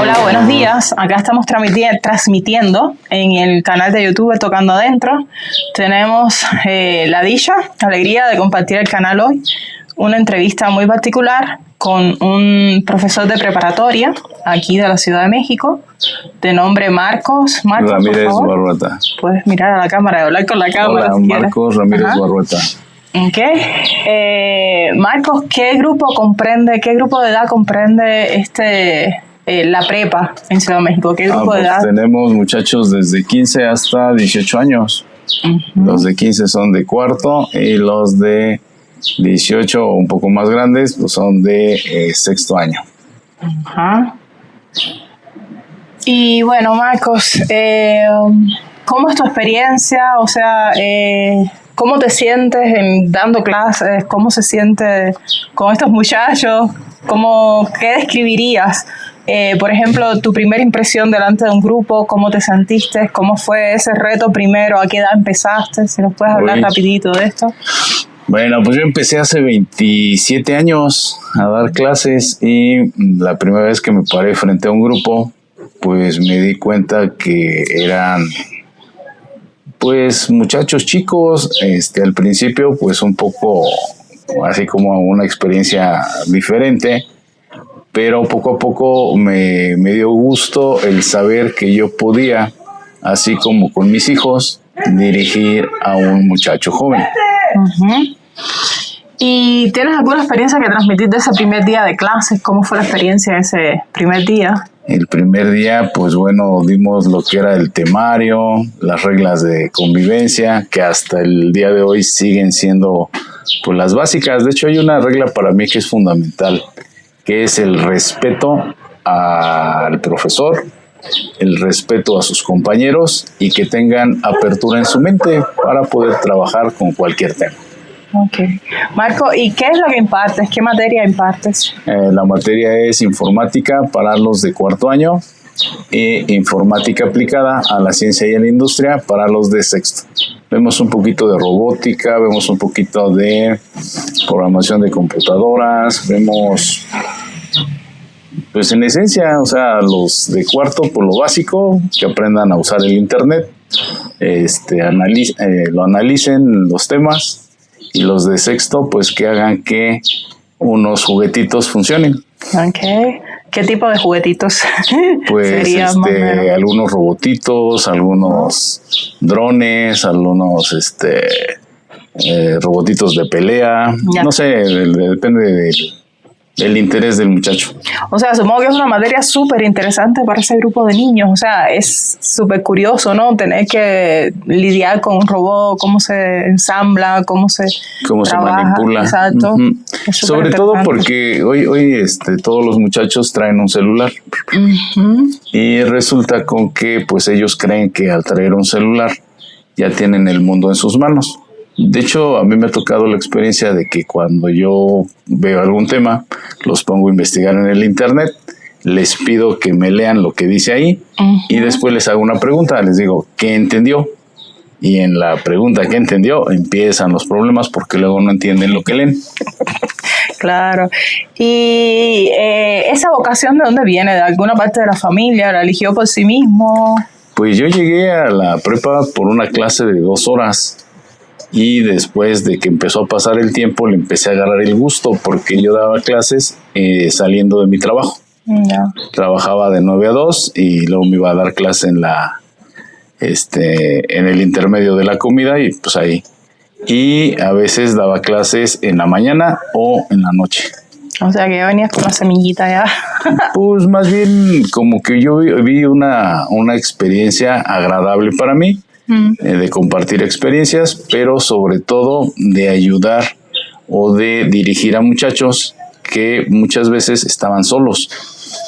Hola, buenos días. Acá estamos transmitiendo en el canal de YouTube Tocando Adentro. Tenemos la alegría de compartir el canal hoy. Una entrevista muy particular con un profesor de preparatoria aquí de la Ciudad de México, de nombre Marcos. Ramírez Barrueta. Puedes mirar a la cámara y hablar con la cámara. Hola, si Marcos quieres. Ramírez Barrueta. Marcos, ¿qué grupo de edad comprende la prepa en Ciudad de México? ¿Qué grupo de edad? Tenemos muchachos desde 15 hasta 18 años. Los de 15 son de cuarto y los de 18 o un poco más grandes pues son de sexto año. Y bueno, Marcos, ¿cómo es tu experiencia? O sea, ¿cómo te sientes dando clases? ¿Cómo se siente con estos muchachos? ¿Qué describirías? Por ejemplo, tu primera impresión delante de un grupo, ¿cómo te sentiste? ¿Cómo fue ese reto primero? ¿A qué edad empezaste? Si nos puedes hablar rapidito de esto. Bueno, pues yo empecé hace 27 años a dar clases y la primera vez que me paré frente a un grupo, pues me di cuenta que eran pues muchachos chicos, al principio pues un poco así como una experiencia diferente, pero poco a poco me dio gusto el saber que yo podía, así como con mis hijos, dirigir a un muchacho joven. ¿Y tienes alguna experiencia que transmitir de ese primer día de clases? ¿Cómo fue la experiencia ese primer día? El primer día, pues bueno, dimos lo que era el temario, las reglas de convivencia, que hasta el día de hoy siguen siendo pues las básicas. De hecho, hay una regla para mí que es fundamental, que es el respeto al profesor, el respeto a sus compañeros y que tengan apertura en su mente para poder trabajar con cualquier tema. Okay. Marco, ¿y qué es lo que impartes? ¿Qué materia impartes? La materia es informática para los de cuarto año e informática aplicada a la ciencia y a la industria para los de sexto. Vemos un poquito de robótica, vemos un poquito de programación de computadoras, vemos, pues en esencia, o sea, los de cuarto por lo básico, que aprendan a usar el internet, lo analicen los temas. Y los de sexto, pues que hagan que unos juguetitos funcionen. Okay. ¿Qué tipo de juguetitos? Pues algunos robotitos, algunos drones, algunos robotitos de pelea. Ya. No sé, depende del interés del muchacho. O sea, supongo que es una materia súper interesante para ese grupo de niños. O sea, es súper curioso, ¿no? Tener que lidiar con un robot, cómo se ensambla, cómo se manipula. Exacto. Sobre todo porque hoy todos los muchachos traen un celular. Y resulta con que pues ellos creen que al traer un celular ya tienen el mundo en sus manos. De hecho, a mí me ha tocado la experiencia de que cuando yo veo algún tema, los pongo a investigar en el internet, les pido que me lean lo que dice ahí y después les hago una pregunta, les digo, ¿qué entendió? Y en la pregunta ¿qué entendió? Empiezan los problemas porque luego no entienden lo que leen. Claro. ¿Y esa vocación de dónde viene? ¿De alguna parte de la familia? ¿La eligió por sí mismo? Pues yo llegué a la prepa por una clase de 2 horas. Y después de que empezó a pasar el tiempo, le empecé a agarrar el gusto porque yo daba clases saliendo de mi trabajo. Trabajaba de 9 a 2 y luego me iba a dar clase en el intermedio de la comida y pues ahí. Y a veces daba clases en la mañana o en la noche. O sea que ya venías con la semillita ya. Pues más bien como que yo vi una experiencia agradable para mí. De compartir experiencias, pero sobre todo de ayudar o de dirigir a muchachos que muchas veces estaban solos.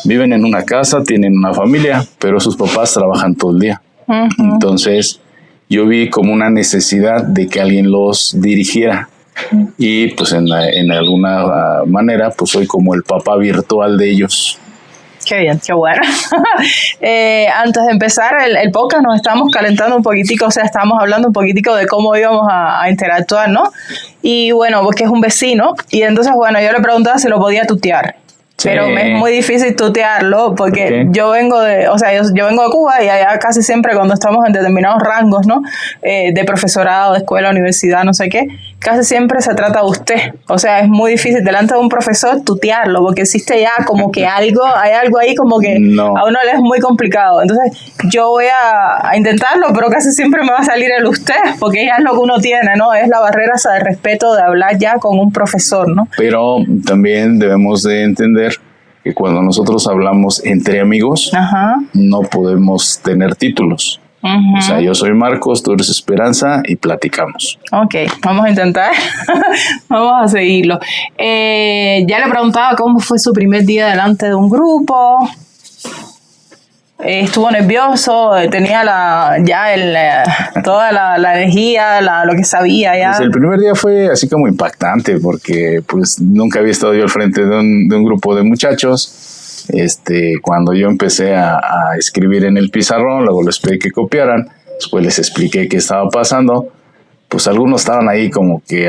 Viven en una casa, tienen una familia, pero sus papás trabajan todo el día. Entonces yo vi como una necesidad de que alguien los dirigiera. Y pues en alguna manera pues soy como el papá virtual de ellos. Qué bien, qué bueno. Antes de empezar el podcast nos estábamos calentando un poquitico, o sea, estábamos hablando un poquitico de cómo íbamos a interactuar, ¿no? Y bueno, porque es un vecino, y entonces, bueno, yo le preguntaba si lo podía tutear. Pero me es muy difícil tutearlo porque yo vengo de Cuba y allá casi siempre cuando estamos en determinados rangos, ¿no? De profesorado, de escuela, universidad, no sé qué, casi siempre se trata de usted. O sea, es muy difícil delante de un profesor tutearlo porque existe ya como que hay algo ahí como que a uno le es muy complicado. Entonces yo voy a intentarlo, pero casi siempre me va a salir el usted porque ya es lo que uno tiene, ¿no? Es la barrera esa de respeto de hablar ya con un profesor, ¿no? Pero también debemos de entender que cuando nosotros hablamos entre amigos, no podemos tener títulos. O sea, yo soy Marcos, tú eres Esperanza y platicamos. Ok, vamos a intentar. Vamos a seguirlo. Ya le preguntaba cómo fue su primer día delante de un grupo. Estuvo nervioso, tenía toda la energía, lo que sabía ya. Pues el primer día fue así como impactante porque pues nunca había estado yo al frente de un grupo de muchachos. Cuando yo empecé a escribir en el pizarrón, luego les pedí que copiaran, después les expliqué qué estaba pasando. Pues algunos estaban ahí como que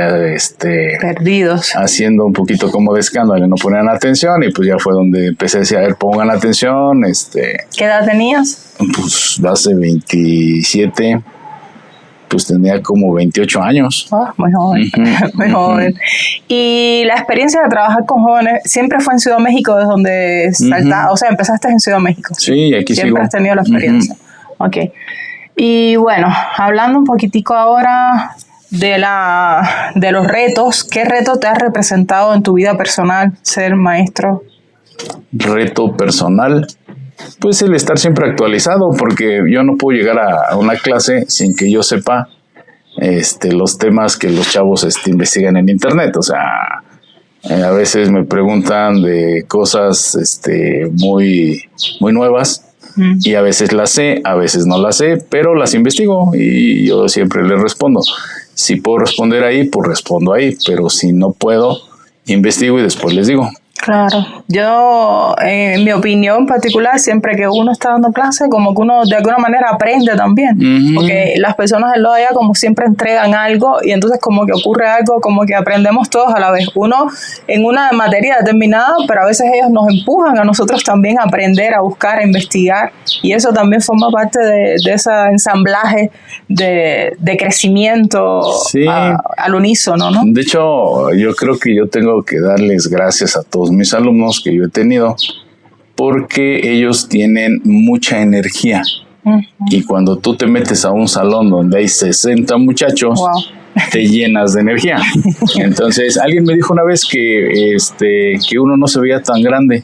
perdidos, haciendo un poquito como de escándalo, no ponían atención y pues ya fue donde empecé a decir, a ver, pongan atención. ¿Qué edad tenías? Pues hace 27, pues tenía como 28 años. Oh, muy joven, muy joven. Y la experiencia de trabajar con jóvenes siempre fue en Ciudad de México, desde donde saltaste, o sea, empezaste en Ciudad de México. Sí, aquí siempre has tenido la experiencia. Ok. Y bueno, hablando un poquitico ahora de los retos, ¿qué reto te ha representado en tu vida personal ser maestro? Reto personal, pues el estar siempre actualizado, porque yo no puedo llegar a una clase sin que yo sepa los temas que los chavos investigan en internet. O sea, a veces me preguntan de cosas muy, muy nuevas. Y a veces las sé, a veces no las sé, pero las investigo y yo siempre les respondo. Si puedo responder ahí, pues respondo ahí, pero si no puedo, investigo y después les digo. Claro, yo en mi opinión particular, siempre que uno está dando clase, como que uno de alguna manera aprende también, porque las personas en lo de allá como siempre entregan algo y entonces como que ocurre algo, como que aprendemos todos a la vez, uno en una materia determinada, pero a veces ellos nos empujan a nosotros también a aprender, a buscar, a investigar, y eso también forma parte de ese ensamblaje de crecimiento al unísono, ¿no? De hecho, yo creo que yo tengo que darles gracias a todos mis alumnos que yo he tenido, porque ellos tienen mucha energía. Y cuando tú te metes a un salón donde hay 60 muchachos, te llenas de energía. Entonces, alguien me dijo una vez que uno no se veía tan grande.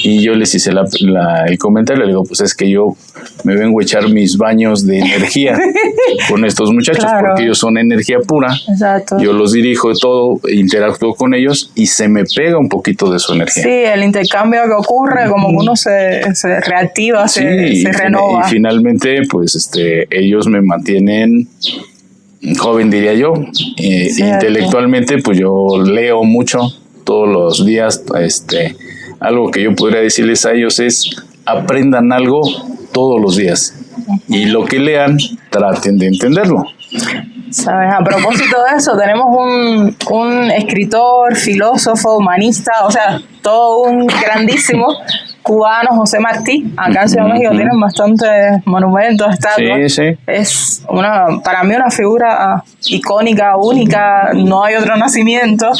Y yo les hice el comentario, le digo, pues es que yo me vengo a echar mis baños de energía con estos muchachos, porque ellos son energía pura. Exacto. Yo los dirijo todo, interactúo con ellos y se me pega un poquito de su energía. Sí, el intercambio que ocurre, como que uno se reactiva, se renova. Y finalmente, pues ellos me mantienen joven, diría yo. Intelectualmente, pues yo leo mucho todos los días. Algo que yo podría decirles a ellos es: aprendan algo todos los días y lo que lean traten de entenderlo. ¿Sabes? A propósito de eso, tenemos un escritor, filósofo, humanista, o sea, todo un grandísimo cubano, José Martí. Acá en Ciudad de México tienen bastantes monumentos, estatuas. Sí. Es para mí una figura icónica, única, no hay otro nacimiento.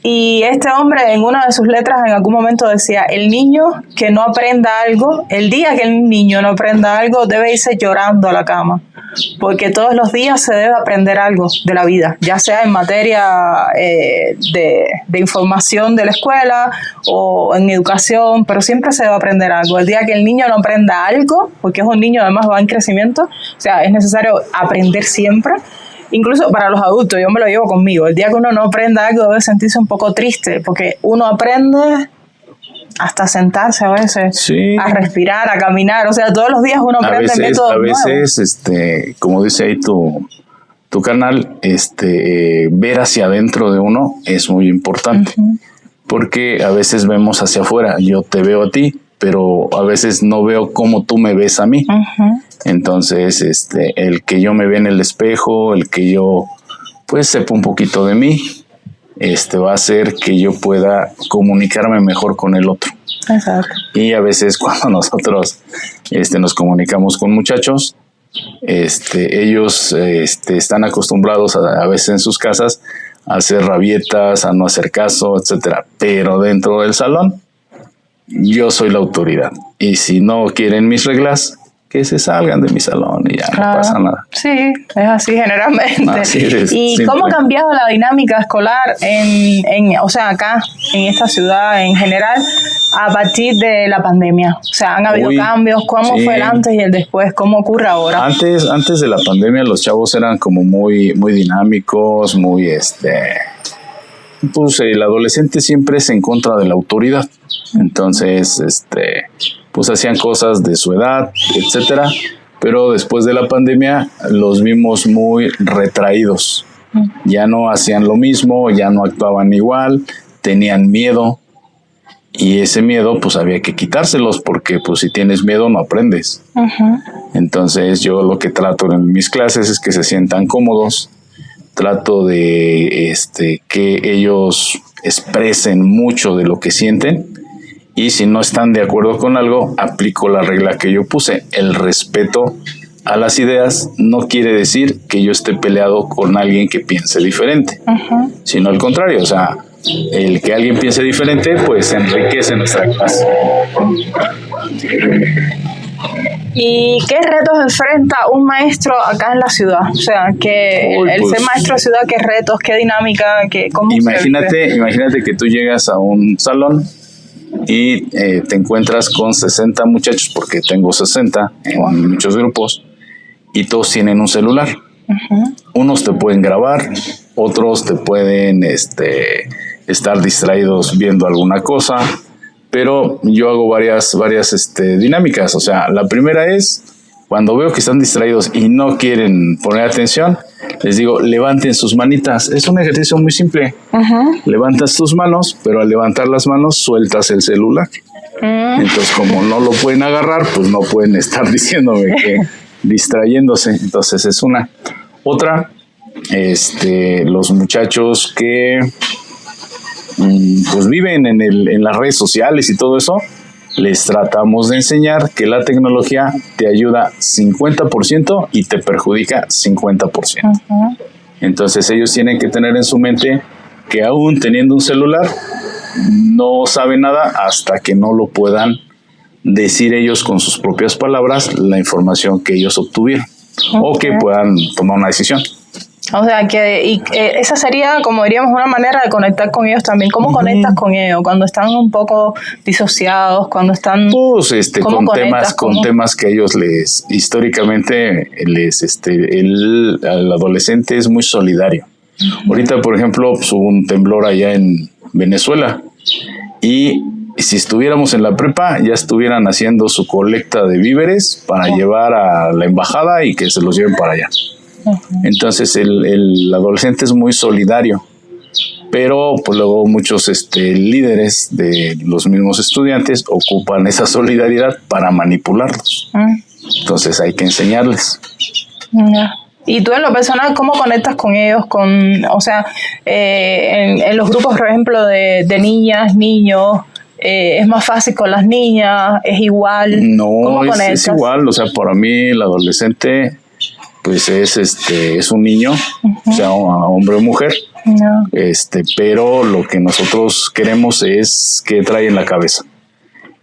Y este hombre en una de sus letras en algún momento decía: el niño que no aprenda algo, el día que el niño no aprenda algo, debe irse llorando a la cama, porque todos los días se debe aprender algo de la vida, ya sea en materia de información de la escuela o en educación, pero siempre se debe aprender algo. El día que el niño no aprenda algo, porque es un niño además va en crecimiento, o sea, es necesario aprender siempre. Incluso para los adultos, yo me lo llevo conmigo. El día que uno no aprenda algo debe sentirse un poco triste, porque uno aprende hasta sentarse a veces, a respirar, a caminar. O sea, todos los días uno aprende métodos nuevos. A veces, como dice ahí tu canal, ver hacia adentro de uno es muy importante. Porque a veces vemos hacia afuera. Yo te veo a ti, pero a veces no veo cómo tú me ves a mí. Entonces, el que yo me vea en el espejo, el que yo pues sepa un poquito de mí, va a hacer que yo pueda comunicarme mejor con el otro. Exacto. Y a veces cuando nosotros nos comunicamos con muchachos, ellos están acostumbrados a veces en sus casas a hacer rabietas, a no hacer caso, etcétera. Pero dentro del salón, yo soy la autoridad. Y si no quieren mis reglas, que se salgan de mi salón y ya no pasa nada. Sí, es así generalmente. Así es, ¿Y simple. cómo ha cambiado la dinámica escolar o sea, acá, en esta ciudad en general, a partir de la pandemia? O sea, ¿han habido cambios? ¿Cómo fue el antes y el después? ¿Cómo ocurre ahora? Antes de la pandemia los chavos eran como muy, muy dinámicos, muy pues el adolescente siempre es en contra de la autoridad. Entonces, pues hacían cosas de su edad, etcétera. Pero después de la pandemia los vimos muy retraídos. Ya no hacían lo mismo, ya no actuaban igual, tenían miedo. Y ese miedo, pues había que quitárselos, porque pues si tienes miedo no aprendes. Entonces yo lo que trato en mis clases es que se sientan cómodos. Trato de que ellos expresen mucho de lo que sienten, y si no están de acuerdo con algo, aplico la regla que yo puse. El respeto a las ideas no quiere decir que yo esté peleado con alguien que piense diferente, sino al contrario. O sea, el que alguien piense diferente pues enriquece nuestra clase. ¿Y qué retos enfrenta un maestro acá en la ciudad? O sea, ser maestro de ciudad, ¿qué retos, qué dinámica, cómo imagínate que tú llegas a un salón y te encuentras con 60 muchachos, porque tengo 60 en muchos grupos, y todos tienen un celular. Unos te pueden grabar, otros te pueden estar distraídos viendo alguna cosa. Pero yo hago varias dinámicas. O sea, la primera es, cuando veo que están distraídos y no quieren poner atención, les digo, levanten sus manitas. Es un ejercicio muy simple. Levantas tus manos, pero al levantar las manos sueltas el celular. Entonces, como no lo pueden agarrar, pues no pueden estar diciéndome que distrayéndose. Entonces es una. Otra, los muchachos que pues viven en las redes sociales y todo eso, les tratamos de enseñar que la tecnología te ayuda 50% y te perjudica 50%. Entonces ellos tienen que tener en su mente que aún teniendo un celular, no saben nada hasta que no lo puedan decir ellos con sus propias palabras la información que ellos obtuvieron, o que puedan tomar una decisión. O sea, esa sería, como diríamos, una manera de conectar con ellos también. ¿Cómo conectas con ellos cuando están un poco disociados, cuando están... Pues con temas que ellos históricamente el adolescente es muy solidario. Ahorita, por ejemplo, pues, hubo un temblor allá en Venezuela, y si estuviéramos en la prepa, ya estuvieran haciendo su colecta de víveres para llevar a la embajada y que se los lleven para allá. Entonces el adolescente es muy solidario, pero pues luego muchos líderes de los mismos estudiantes ocupan esa solidaridad para manipularlos. Entonces hay que enseñarles. Y tú en lo personal, ¿cómo conectas con ellos? O sea, en los grupos, por ejemplo, de niñas, niños, ¿es más fácil con las niñas? ¿Es igual? No, es igual. O sea, para mí el adolescente pues es un niño, sea hombre o mujer, pero lo que nosotros queremos es qué trae en la cabeza,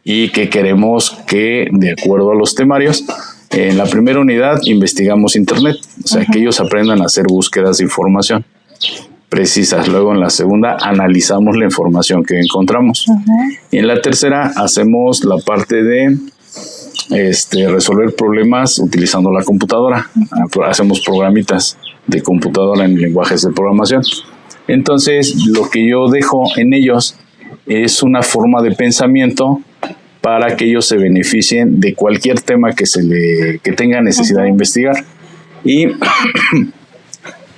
y que queremos que, de acuerdo a los temarios, en la primera unidad investigamos internet, o sea, que ellos aprendan a hacer búsquedas de información precisas. Luego en la segunda analizamos la información que encontramos, y en la tercera hacemos la parte de resolver problemas utilizando la computadora. Hacemos programitas de computadora en lenguajes de programación. Entonces, lo que yo dejo en ellos es una forma de pensamiento para que ellos se beneficien de cualquier tema que tenga necesidad de investigar, y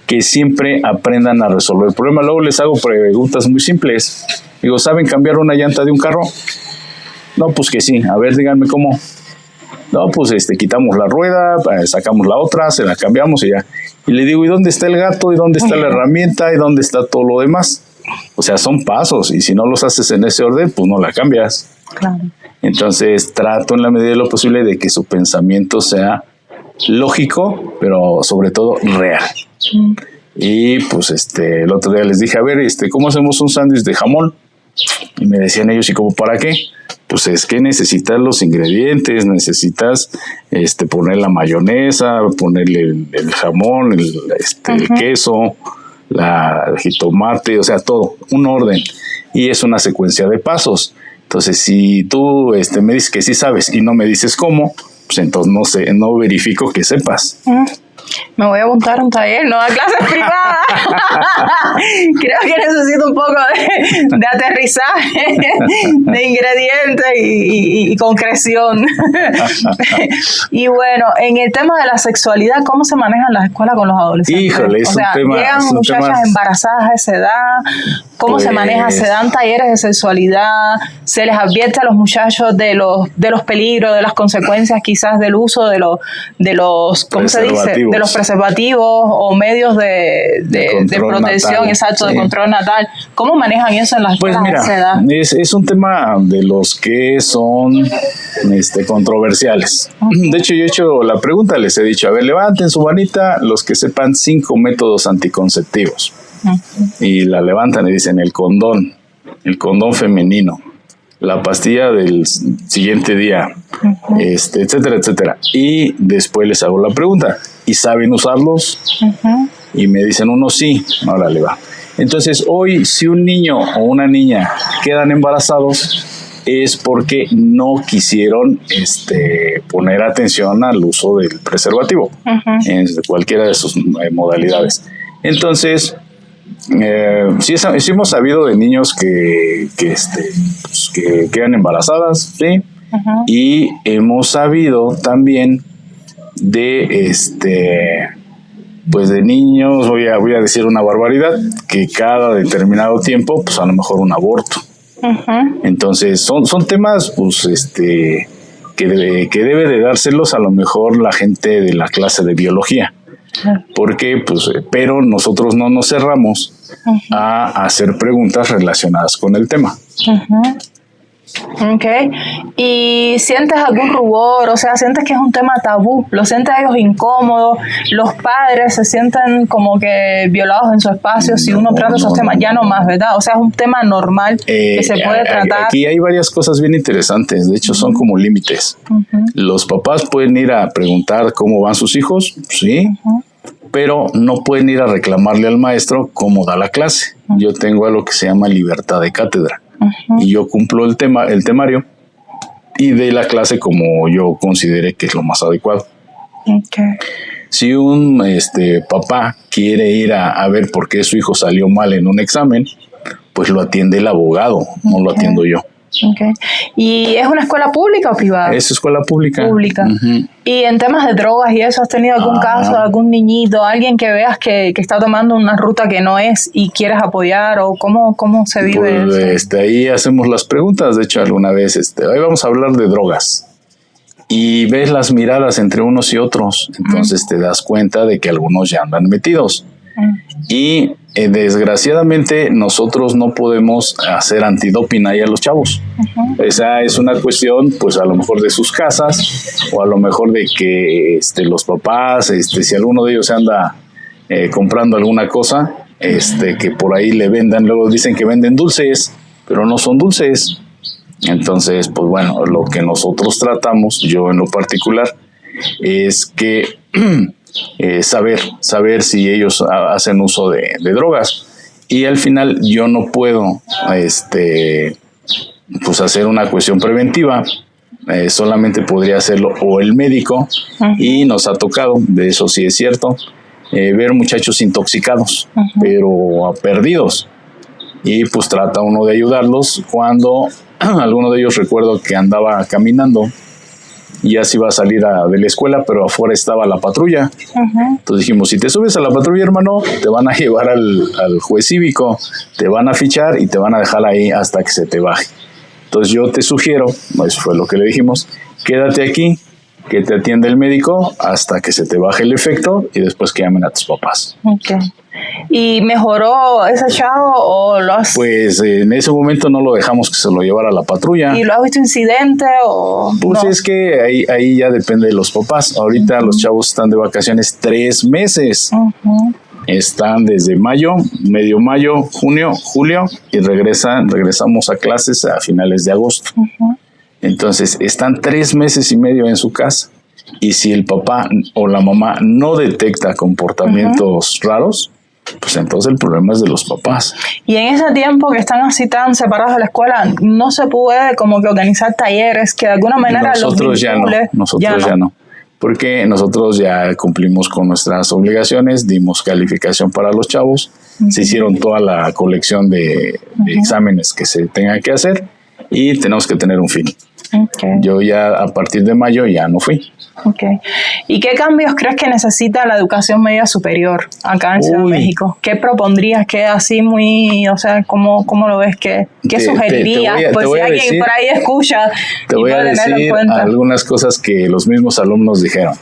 que siempre aprendan a resolver el problema. Luego les hago preguntas muy simples. Digo, ¿saben cambiar una llanta de un carro? No, pues que sí. A ver, díganme cómo. No, pues quitamos la rueda, sacamos la otra, se la cambiamos y ya. Y le digo, ¿y dónde está el gato? ¿Y dónde está la herramienta? ¿Y dónde está todo lo demás? O sea, son pasos y si no los haces en ese orden, pues no la cambias. Claro. Entonces trato en la medida de lo posible de que su pensamiento sea lógico, pero sobre todo real. Y pues el otro día les dije, a ver, ¿cómo hacemos un sándwich de jamón? Y me decían ellos, ¿y cómo para qué? Pues es que necesitas los ingredientes, necesitas poner la mayonesa, ponerle el jamón, el queso, el jitomate, o sea, todo, un orden. Y es una secuencia de pasos. Entonces, si tú me dices que sí sabes y no me dices cómo, pues entonces no verifico que sepas. Me voy a apuntar a un taller, no a clases privadas. Creo que necesito un poco de aterrizaje, de ingredientes y concreción. Y bueno, en el tema de la sexualidad, ¿cómo se maneja en las escuelas con los adolescentes? Híjole, es un tema. ¿Llegan muchachas embarazadas a esa edad? ¿Cómo se maneja? ¿Se dan talleres de sexualidad? ¿Se les advierte a los muchachos de los peligros, de las consecuencias quizás del uso de los ¿cómo se dice? De los preservativos o medios de protección, natal, exacto, sí. De control natal. ¿Cómo manejan eso en las escuelas de esa edad? Es un tema de los que son controversiales. De hecho, yo he hecho la pregunta, les he dicho, a ver, levanten su manita los que sepan 5 métodos anticonceptivos. Y la levantan y dicen el condón femenino, la pastilla del siguiente día, etcétera, etcétera. Y después les hago la pregunta, ¿y saben usarlos? Y me dicen uno sí, órale va. Entonces hoy si un niño o una niña quedan embarazados es porque no quisieron poner atención al uso del preservativo en cualquiera de sus modalidades. Entonces sí hemos sabido de niños que quedan embarazadas, ¿sí? Y hemos sabido también de pues de niños, voy a decir una barbaridad, que cada determinado tiempo, pues a lo mejor un aborto. Entonces son temas pues que debe de dárselos a lo mejor la gente de la clase de biología. Porque pues pero nosotros no nos cerramos a hacer preguntas relacionadas con el tema. Okay. ¿Y sientes algún rubor? O sea, ¿sientes que es un tema tabú? ¿Lo sientes ellos incómodos? ¿Los padres se sienten como que violados en su espacio si uno trata esos temas? Ya no más, ¿verdad? O sea, es un tema normal que se puede tratar. Aquí hay varias cosas bien interesantes. De hecho, son como límites. Los papás pueden ir a preguntar cómo van sus hijos, sí, pero no pueden ir a reclamarle al maestro cómo da la clase. Yo tengo algo que se llama libertad de cátedra. Y yo cumplo el temario y de la clase como yo considere que es lo más adecuado. Si un papá quiere ir a ver por qué su hijo salió mal en un examen, pues lo atiende el abogado, no lo atiendo yo. ¿Y es una escuela pública o privada? Es escuela pública. ¿Y en temas de drogas y eso, has tenido algún caso, algún niñito, alguien que veas que está tomando una ruta que no es y quieres apoyar, o cómo se vive pues, eso? Ahí hacemos las preguntas. De hecho, alguna vez hoy vamos a hablar de drogas y ves las miradas entre unos y otros, entonces te das cuenta de que algunos ya andan metidos. Y desgraciadamente nosotros no podemos hacer antidoping ahí a los chavos. Esa es una cuestión, pues a lo mejor de sus casas, o a lo mejor de que los papás, si alguno de ellos anda comprando alguna cosa, que por ahí le vendan. Luego dicen que venden dulces, pero no son dulces. Entonces, pues bueno, lo que nosotros tratamos, yo en lo particular, es que saber si ellos hacen uso de drogas. Y al final yo no puedo pues hacer una cuestión preventiva, solamente podría hacerlo o el médico. Y nos ha tocado, de eso sí es cierto, ver muchachos intoxicados, pero perdidos, y pues trata uno de ayudarlos. Cuando alguno de ellos, recuerdo que andaba caminando, ya se iba a salir de la escuela, pero afuera estaba la patrulla. Entonces dijimos, si te subes a la patrulla, hermano, te van a llevar al juez cívico, te van a fichar y te van a dejar ahí hasta que se te baje. Entonces yo te sugiero, eso fue lo que le dijimos, quédate aquí, que te atienda el médico hasta que se te baje el efecto y después que llamen a tus papás. ¿Y mejoró ese chavo o lo has... Pues en ese momento no lo dejamos que se lo llevara a la patrulla. ¿Y lo has visto incidente o...? Pues no? es que ahí ya depende de los papás. Ahorita los chavos están de vacaciones 3 meses. Están desde mayo, medio mayo, junio, julio y regresamos a clases a finales de agosto. Entonces están 3 meses y medio en su casa. Y si el papá o la mamá no detecta comportamientos raros, pues entonces el problema es de los papás. Y en ese tiempo que están así tan separados de la escuela, no se puede como que organizar talleres que de alguna manera nosotros ya no. Porque nosotros ya cumplimos con nuestras obligaciones, dimos calificación para los chavos, se hicieron toda la colección de exámenes que se tengan que hacer y tenemos que tener un fin. Yo ya a partir de mayo ya no fui. ¿Y qué cambios crees que necesita la educación media superior acá en Ciudad de México? ¿Qué propondrías? ¿Qué así muy, o sea, cómo lo ves? ¿Qué sugerirías? Pues si alguien por ahí escucha, te voy a decir algunas cosas que los mismos alumnos dijeron.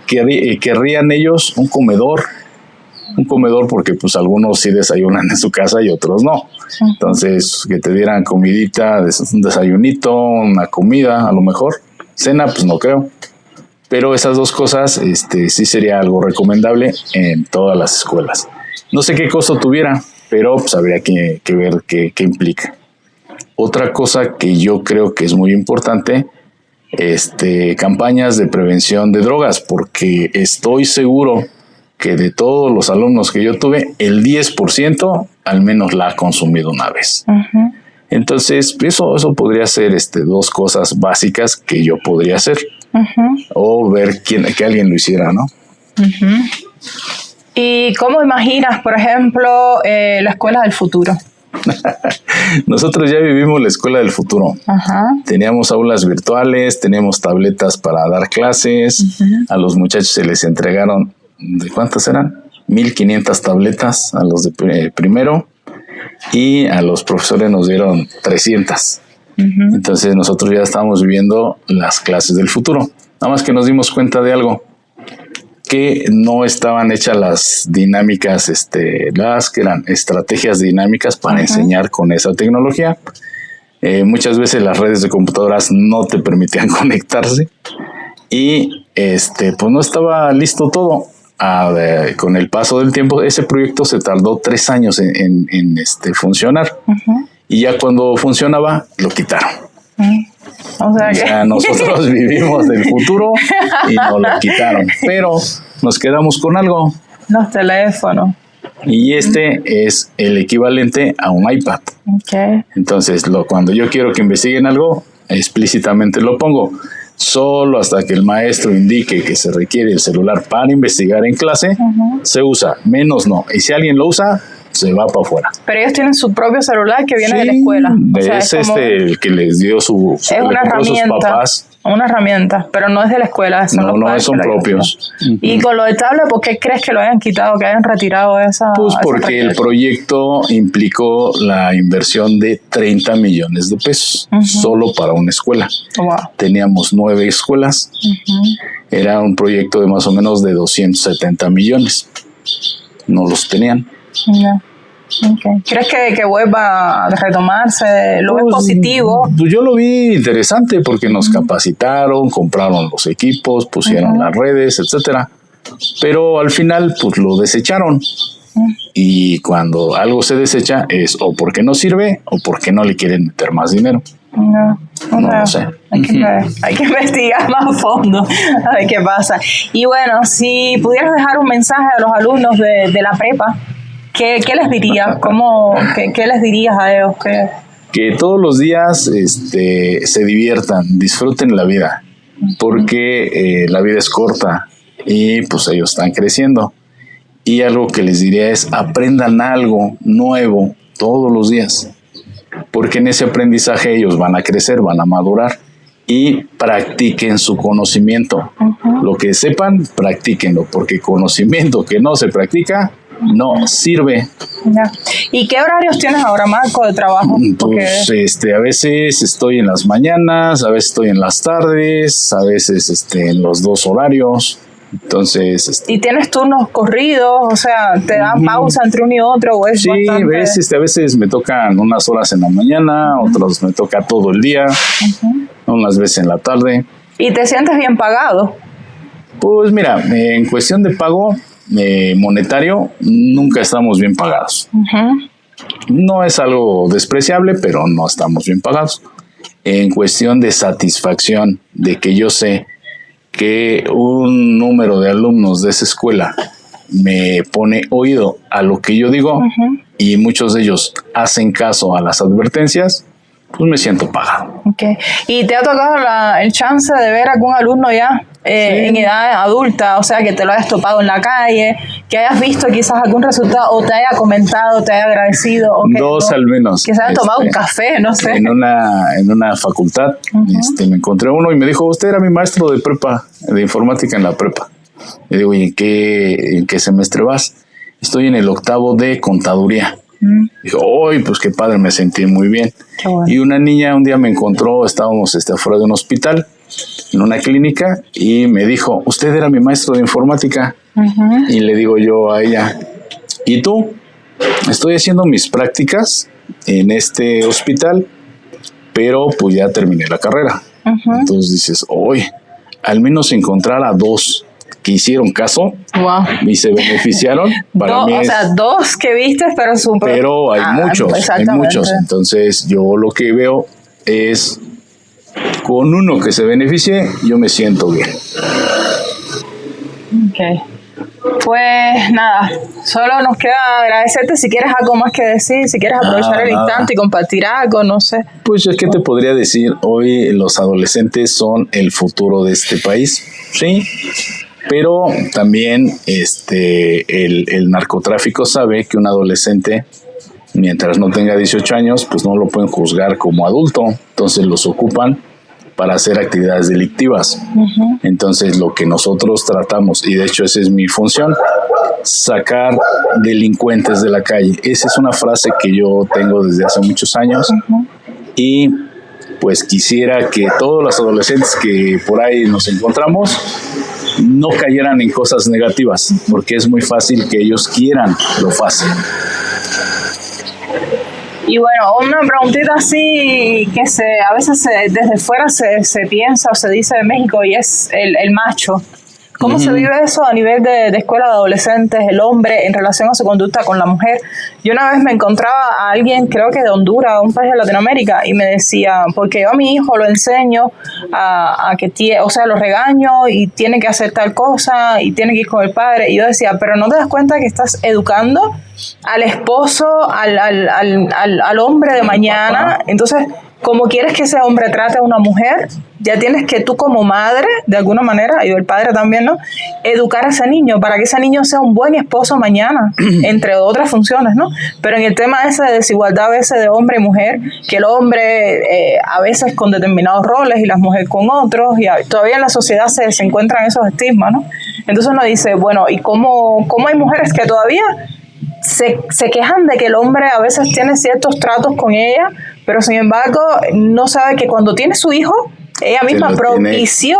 Querrían ellos un comedor porque pues algunos sí desayunan en su casa y otros no. Entonces, que te dieran comidita, un desayunito, una comida, a lo mejor. Cena, pues no creo. Pero esas dos cosas sí sería algo recomendable en todas las escuelas. No sé qué costo tuviera, pero pues habría que ver qué implica. Otra cosa que yo creo que es muy importante, campañas de prevención de drogas, porque estoy seguro que de todos los alumnos que yo tuve, el 10% al menos la ha consumido una vez. Entonces, eso podría ser 2 cosas básicas que yo podría hacer. O ver que alguien lo hiciera, ¿no? ¿Y cómo imaginas, por ejemplo, la escuela del futuro? Nosotros ya vivimos la escuela del futuro. Teníamos aulas virtuales, teníamos tabletas para dar clases. A los muchachos se les entregaron, ¿de cuántas eran? 1,500 tabletas a los de primero y a los profesores nos dieron 300. Entonces nosotros ya estábamos viviendo las clases del futuro. Nada más que nos dimos cuenta de algo, que no estaban hechas las dinámicas, las que eran estrategias dinámicas para enseñar con esa tecnología. Muchas veces las redes de computadoras no te permitían conectarse y pues no estaba listo todo. Con el paso del tiempo, ese proyecto se tardó 3 años en funcionar. Y ya cuando funcionaba, lo quitaron. O sea, nosotros vivimos del futuro y nos lo quitaron. Pero nos quedamos con algo. Los teléfonos. Y es el equivalente a un iPad. Entonces, cuando yo quiero que investiguen algo, explícitamente lo pongo. Solo hasta que el maestro indique que se requiere el celular para investigar en clase, se usa. Menos no. Y si alguien lo usa, se va para afuera. Pero ellos tienen su propio celular que viene de la escuela. Es el que les dio es una herramienta, sus papás. Una herramienta, pero no es de la escuela. No, son propios. Y con lo de tablet, ¿por qué crees que lo hayan quitado, que hayan retirado esa? Pues porque el proyecto implicó la inversión de 30 millones de pesos, solo para una escuela. Teníamos 9 escuelas. Era un proyecto de más o menos de 270 millones. No los tenían. ¿Crees que vuelva a retomarse? ¿Lo ves positivo? Pues yo lo vi interesante porque nos capacitaron, compraron los equipos, pusieron las redes, etcétera. Pero al final, pues lo desecharon. Y cuando algo se desecha es o porque no sirve o porque no le quieren meter más dinero. No lo sé. Hay que investigar más a fondo a ver qué pasa. Y bueno, si pudieras dejar un mensaje a los alumnos de la prepa, ¿qué les dirías? ¿Qué les dirías a ellos? Que todos los días se diviertan, disfruten la vida, porque la vida es corta y pues ellos están creciendo. Y algo que les diría es aprendan algo nuevo todos los días, porque en ese aprendizaje ellos van a crecer, van a madurar y practiquen su conocimiento. Lo que sepan, practíquenlo, porque conocimiento que no se practica no sirve. ¿Y qué horarios tienes ahora, Marco, de trabajo? Pues a veces estoy en las mañanas, a veces estoy en las tardes, a veces en los 2 horarios. Entonces... ¿Y tienes turnos corridos? O sea, ¿te dan pausa entre uno y otro? ¿O es sí, bastante... a veces me tocan unas horas en la mañana, otras me toca todo el día, unas veces en la tarde. ¿Y te sientes bien pagado? Pues mira, en cuestión de pago monetario, nunca estamos bien pagados. No es algo despreciable, pero no estamos bien pagados. En cuestión de satisfacción, de que yo sé que un número de alumnos de esa escuela me pone oído a lo que yo digo y muchos de ellos hacen caso a las advertencias, pues me siento pagado. Okay. ¿Y te ha tocado el chance de ver algún alumno ya en edad adulta, o sea, que te lo hayas topado en la calle, que hayas visto quizás algún resultado o te haya comentado, te haya agradecido? O que, dos al menos. Que se hayan tomado un café, no sé. En una facultad me encontré uno y me dijo, usted era mi maestro de prepa, de informática en la prepa. Le digo, ¿y en qué semestre vas? Estoy en el 8º de contaduría. Dijo, ¡ay, pues qué padre! Me sentí muy bien. Bueno. Y una niña un día me encontró, estábamos afuera de un hospital, en una clínica, y me dijo, usted era mi maestro de informática. Y le digo yo a ella, ¿y tú? Estoy haciendo mis prácticas en este hospital, pero pues ya terminé la carrera. Entonces dices, ¡ay! Al menos encontrar a 2 que hicieron caso y se beneficiaron. Para mí o sea, 2 que viste, pero hay muchos. Entonces yo lo que veo es, con uno que se beneficie, yo me siento bien. Ok. Pues nada, solo nos queda agradecerte. Si quieres algo más que decir, si quieres aprovechar el instante y compartir algo, no sé. Pues es que te podría decir, hoy los adolescentes son el futuro de este país, ¿sí? Pero también el narcotráfico sabe que un adolescente, mientras no tenga 18 años, pues no lo pueden juzgar como adulto. Entonces los ocupan para hacer actividades delictivas. Entonces lo que nosotros tratamos, y de hecho esa es mi función, sacar delincuentes de la calle. Esa es una frase que yo tengo desde hace muchos años. Y pues quisiera que todos los adolescentes que por ahí nos encontramos no cayeran en cosas negativas, porque es muy fácil que ellos quieran lo fácil. Y bueno, una preguntita así que a veces desde fuera se piensa o se dice de México, y es el macho. ¿Cómo se vive eso a nivel de escuela de adolescentes, el hombre en relación a su conducta con la mujer? Yo una vez me encontraba a alguien, creo que de Honduras, un país de Latinoamérica, y me decía, porque yo a mi hijo lo enseño a que lo regaño y tiene que hacer tal cosa y tiene que ir con el padre. Y yo decía, pero ¿no te das cuenta que estás educando al esposo, al hombre de mañana? Entonces, como quieres que ese hombre trate a una mujer, ya tienes que tú como madre, de alguna manera, y el padre también, ¿no?, educar a ese niño para que ese niño sea un buen esposo mañana, entre otras funciones, ¿no? Pero en el tema ese de desigualdad a veces de hombre y mujer, que el hombre a veces con determinados roles y las mujeres con otros, y todavía en la sociedad se encuentran esos estigmas, ¿no? Entonces uno dice, bueno, ¿y cómo hay mujeres que todavía se quejan de que el hombre a veces tiene ciertos tratos con ella, pero sin embargo no sabe que cuando tiene su hijo, ella misma propició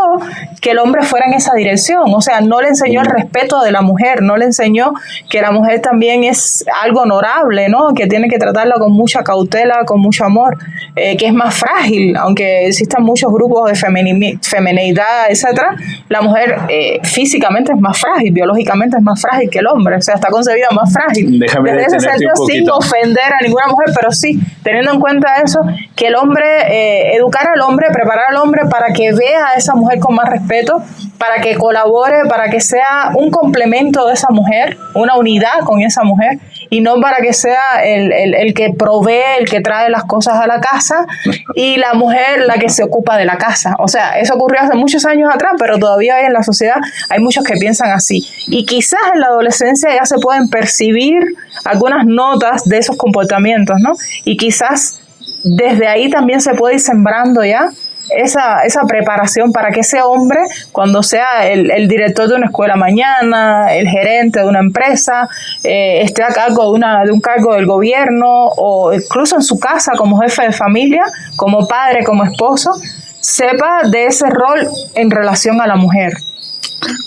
que el hombre fuera en esa dirección? O sea, no le enseñó el respeto de la mujer, no le enseñó que la mujer también es algo honorable, ¿no?, que tiene que tratarla con mucha cautela, con mucho amor, que es más frágil, aunque existan muchos grupos de feminidad, etcétera. La mujer físicamente es más frágil, biológicamente es más frágil que el hombre, o sea, está concebida más frágil. Déjame desde ese sentido, sin ofender a ninguna mujer, pero sí, teniendo en cuenta eso, que el hombre, educar al hombre, preparar al hombre para que vea a esa mujer con más respeto, para que colabore, para que sea un complemento de esa mujer, una unidad con esa mujer, y no para que sea el que provee, el que trae las cosas a la casa, y la mujer la que se ocupa de la casa. O sea, eso ocurrió hace muchos años atrás, pero todavía en la sociedad hay muchos que piensan así. Y quizás en la adolescencia ya se pueden percibir algunas notas de esos comportamientos, ¿no? Y quizás desde ahí también se puede ir sembrando ya esa preparación para que ese hombre, cuando sea el director de una escuela mañana, el gerente de una empresa, esté a cargo de un cargo del gobierno, o incluso en su casa como jefe de familia, como padre, como esposo, sepa de ese rol en relación a la mujer.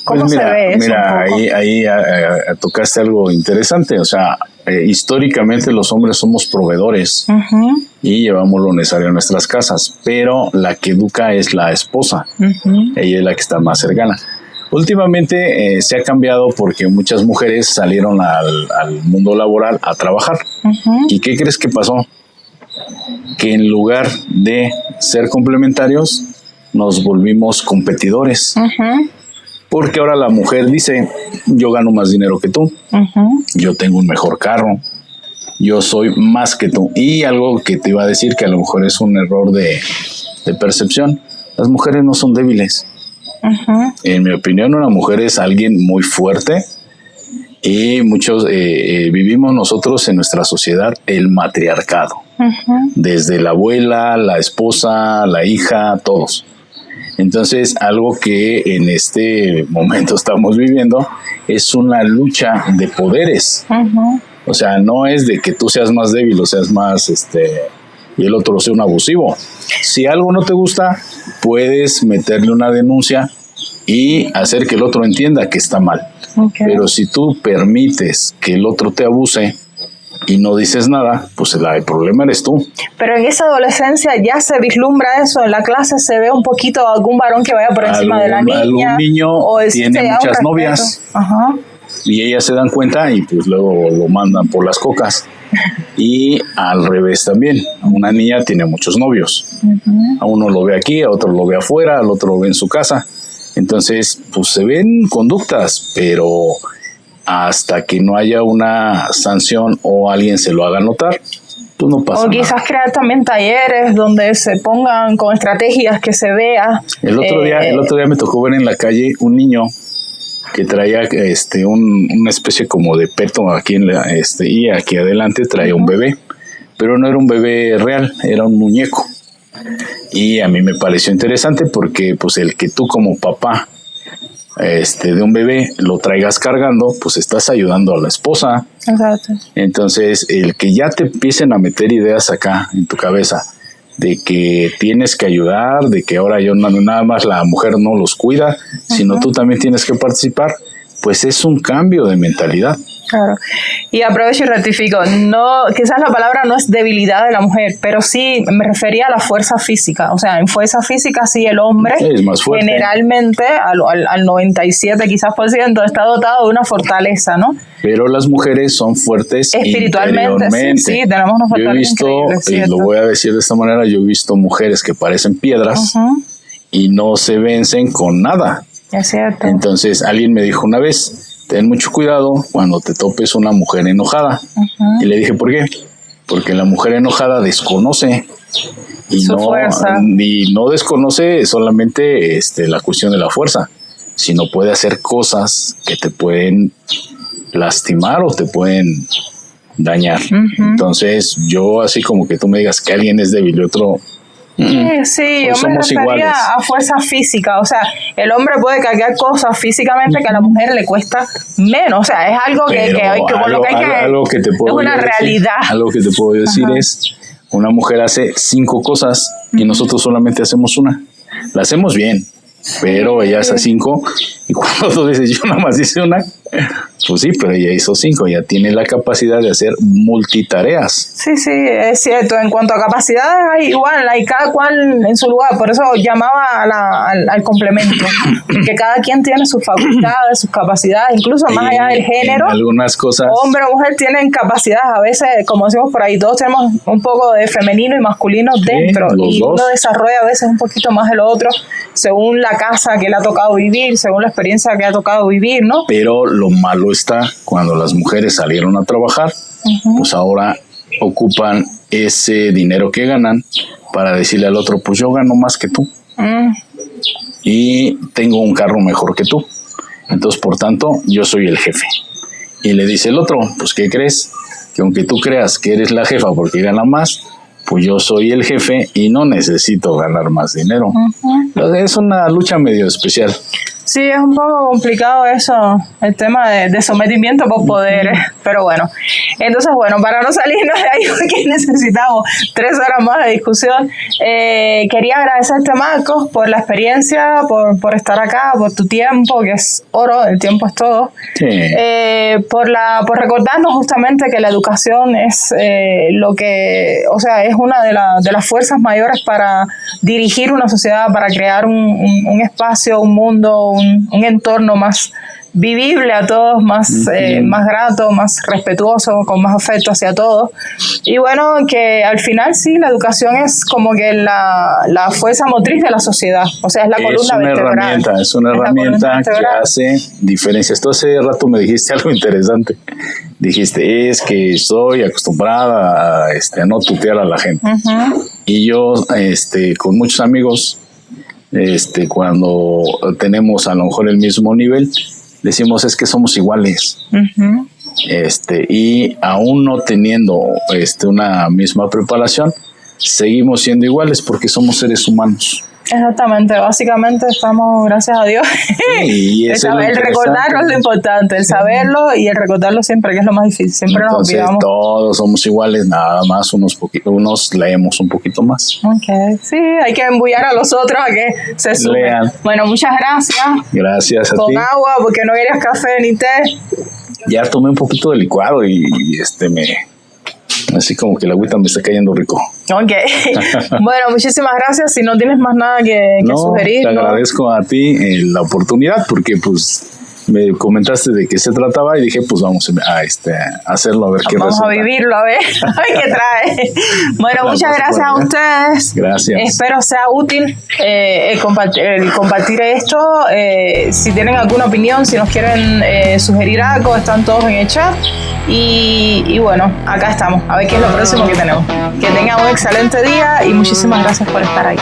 ¿Cómo Pues se ve eso? Mira, ahí tocaste algo interesante. O sea, históricamente los hombres somos proveedores y llevamos lo necesario a nuestras casas, pero la que educa es la esposa. Ella es la que está más cercana. Últimamente se ha cambiado porque muchas mujeres salieron al mundo laboral a trabajar. ¿Y qué crees que pasó? Que en lugar de ser complementarios, nos volvimos competidores. Porque ahora la mujer dice, yo gano más dinero que tú, yo tengo un mejor carro, yo soy más que tú. Y algo que te iba a decir, que a lo mejor es un error de percepción, las mujeres no son débiles. En mi opinión, una mujer es alguien muy fuerte y muchos vivimos nosotros en nuestra sociedad el matriarcado. Desde la abuela, la esposa, la hija, todos. Entonces, algo que en este momento estamos viviendo es una lucha de poderes. O sea, no es de que tú seas más débil o seas más, y el otro sea un abusivo. Si algo no te gusta, puedes meterle una denuncia y hacer que el otro entienda que está mal. Pero si tú permites que el otro te abuse y no dices nada, pues el problema eres tú. Pero en esa adolescencia ya se vislumbra eso, en la clase se ve un poquito algún varón que vaya por encima de la niña. Algún niño tiene muchas novias y ellas se dan cuenta y pues luego lo mandan por las cocas. Y al revés también, una niña tiene muchos novios. A uno lo ve aquí, a otro lo ve afuera, al otro lo ve en su casa. Entonces, pues se ven conductas, pero hasta que no haya una sanción o alguien se lo haga notar, pues no pasa nada. O quizás crear también talleres donde se pongan con estrategias que se vea. El otro día me tocó ver en la calle un niño que traía una especie como de peto aquí y aquí adelante traía un bebé, pero no era un bebé real, era un muñeco. Y a mí me pareció interesante porque pues el que tú como papá de un bebé lo traigas cargando, pues estás ayudando a la esposa. Exacto. Entonces, el que ya te empiecen a meter ideas acá en tu cabeza de que tienes que ayudar, de que ahora nada más la mujer no los cuida, sino tú también tienes que participar, pues es un cambio de mentalidad. Claro. Y aprovecho y rectifico, no, quizás la palabra no es debilidad de la mujer, pero sí me refería a la fuerza física. O sea, en fuerza física sí el hombre es más fuerte. Generalmente al 97 quizás por ciento está dotado de una fortaleza, ¿no? Pero las mujeres son fuertes espiritualmente. Sí, tenemos una fortaleza. Yo he visto, y lo voy a decir de esta manera, yo he visto mujeres que parecen piedras y no se vencen con nada. Es cierto. Entonces alguien me dijo una vez, ten mucho cuidado cuando te topes una mujer enojada. Y le dije, ¿por qué? Porque la mujer enojada desconoce y no desconoce solamente la cuestión de la fuerza, sino puede hacer cosas que te pueden lastimar o te pueden dañar. Entonces yo así como que tú me digas que alguien es débil y otro... Sí, pues yo me refería a fuerza física. O sea, el hombre puede cargar cosas físicamente que a la mujer le cuesta menos. O sea, es algo que hay que... Algo que te puedo es una decir, realidad. Algo que te puedo decir es, una mujer hace 5 cosas y nosotros solamente hacemos una. La hacemos bien, pero ella hace 5 y cuando tú dices, yo nada más hice una, pues sí, pero ella hizo 5, ella tiene la capacidad de hacer multitareas. Sí, es cierto. En cuanto a capacidades, hay cada cual en su lugar, por eso llamaba al complemento, que cada quien tiene sus facultades, sus capacidades, incluso más allá del género. En algunas cosas. Hombre o mujer tienen capacidades, a veces, como decimos por ahí, todos tenemos un poco de femenino y masculino dentro, y uno desarrolla a veces un poquito más el otro, según la casa que le ha tocado vivir, según la experiencia que ha tocado vivir, ¿no? Pero lo malo está cuando las mujeres salieron a trabajar, pues ahora ocupan ese dinero que ganan para decirle al otro, pues yo gano más que tú y tengo un carro mejor que tú, entonces por tanto yo soy el jefe. Y le dice el otro, pues ¿qué crees? Que aunque tú creas que eres la jefa porque gana más, pues yo soy el jefe y no necesito ganar más dinero. Es una lucha medio especial. Sí, es un poco complicado eso, el tema de sometimiento por poderes, pero bueno. Entonces, bueno, para no salirnos de ahí, porque necesitamos 3 horas más de discusión, quería agradecerte, Marcos, por la experiencia, por estar acá, por tu tiempo, que es oro, el tiempo es todo, Sí. por recordarnos justamente que la educación es lo que, o sea, es una de las fuerzas mayores para dirigir una sociedad, para crear un espacio, un mundo, un entorno más vivible a todos, más grato, más respetuoso, con más afecto hacia todos. Y bueno, que al final sí, la educación es como que la fuerza motriz de la sociedad, o sea, es la columna vertebral. Es una herramienta que hace diferencias. Tú hace rato me dijiste algo interesante. Dijiste, es que estoy acostumbrada a no tutear a la gente. Y yo, con muchos amigos, cuando tenemos a lo mejor el mismo nivel, decimos es que somos iguales. Y aún no teniendo una misma preparación, seguimos siendo iguales porque somos seres humanos. Exactamente, básicamente estamos, gracias a Dios, sí, el recordarlo es lo importante, el saberlo y el recordarlo siempre, que es lo más difícil, siempre entonces, nos olvidamos. Todos somos iguales, nada más unos leemos un poquito más. Okay. Sí, hay que embullar a los otros a que se sumen. Lean. Bueno, muchas gracias. Gracias a ti. Con agua, porque no querías café ni té. Ya tomé un poquito de licuado y así como que la agüita me está cayendo rico. Ok. Bueno, muchísimas gracias. Si no tienes más nada que sugerir. Te agradezco a ti la oportunidad porque pues me comentaste de qué se trataba y dije pues vamos a hacerlo a ver qué resulta. Vamos a vivirlo a ver qué trae. Bueno, muchas gracias a ustedes. Gracias. Espero sea útil el compartir esto. Si tienen alguna opinión, si nos quieren sugerir algo, están todos en el chat. Y bueno, acá estamos. A ver qué es lo próximo que tenemos. Que tengan un excelente día y muchísimas gracias por estar ahí.